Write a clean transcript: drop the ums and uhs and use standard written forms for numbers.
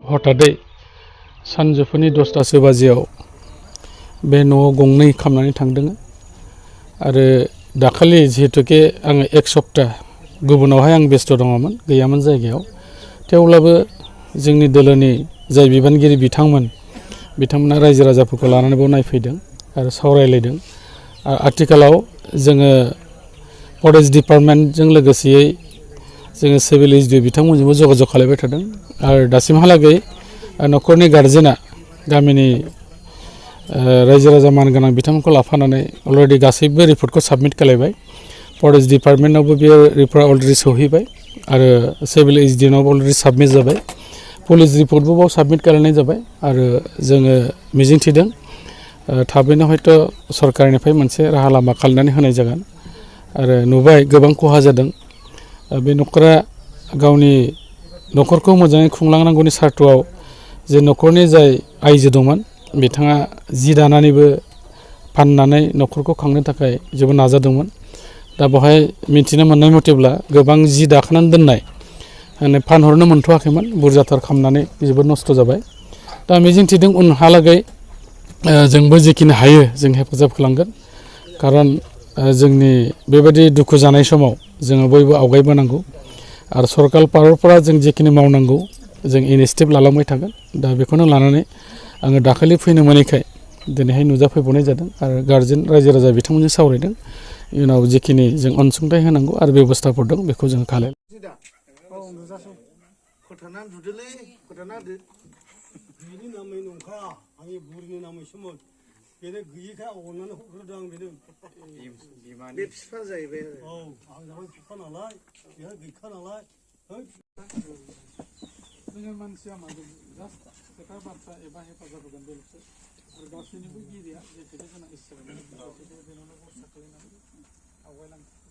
हठादै सानजौफुनि 10टासो बाजियाव बे न'आव गंनै खामनानै थांदों आरो दाखालि जिहेतुके आङो एक सप्ता गुबुनावहाय आं बेस्थ' दङमोन गैयामोन जायगायाव थेवब्लाबो जोंनि दोलोनि जाय बिबानगिरि बिथांमोना रायजो राजाफोरखौ लानानै बेयाव नायफैदों आरो सावरायलायदों आथिखालाव जोङो फरेस्ट डिपार्टमेन्टजों लोगोसेयै जोङो सिभिल एसडिअ बिथांमोनजोंबो जगाजग खालामबाय थादों आरो दासिमहालागै न'खरनि गारजेना गामिनि रायजो राजा मानगोनां बिथांमोनखौ लाफानानै अलरेडि गासैबो रिपर्टखौ साबमिट खालामबाय फरेस्ट डिपार्टमेन्टआवबो बे रिपर्टआ अलरेडि सहैबाय आरो सिभिल एसडिअआवबो अलरेडि साबमिट जाबाय पुलिस रिपर्टबो बाव साबमिट खालामनाय जाबाय आरो जोङो मिजिंथिदों थाबैनो हयथ' सरकारनिफ्राय मोनसे राहा लामा खालामनानै होनाय जागोन आरो नुबाय गोबां खहा जादों बे न'खरा गावनि न'खरखौ मोजाङै खुंलांनांगौनि सार्थआव जे न'खरनि जाय आइजो दंमोन बिथाङा जि दानानैबो फाननानै न'खरखौ खांनो थाखाय जोबोद नाजादोंमोन दा बेवहाय मिथिनो मोननाय मथेब्ला गोबां जि दाखानानै दोननाय फानहरनो मोनथ'वाखैमोन बुरजाथार खालामनानै जोबोद नस्थ' जाबाय दा मिजिंथिदों उनहालागै जोंबो जिखिनि हायो जों हेफाजाब खालामगोन खारन जोंनि बेबायदि दुखु जानाय समाव जोङो बयबो आवगायबोनांगौ आरो सरकार पार्टफोरा जों जिखिनि मावनांगौ जों इनिसिएटिभ लालांबाय थागोन दा बेखौनो लानानै आङो दाखालि फैनो मोनैखाय दिनैहाय नुजाफैबावनाय जादों आरो गार्जेन रायजो राजा बिथांमोनजों सावरायदों इयुनाव जिखिनि जों अनसुंथाइ होनांगौ आरो बेब'स्थाफोर दं बेखौ जों खालामो बेनि नामै नंखा आंनि बुरिनि नामैसोमोन बेनो गैयिखाय अननानै हरग्रोदों आं बेनो बे बिफा जाहैबाय औ आं जाबाय बिफा नालाय बेहा गैखा नालाय जोङो मानसिया मादों जास्ट खोथा बाथ्रा एबा हेफाजाब होगोन बेल'सो आरो गासैनिबो गिरिया जिहेतु जोंना इसोर बेनावनो भरसा खालामनानै आवगायलांगोन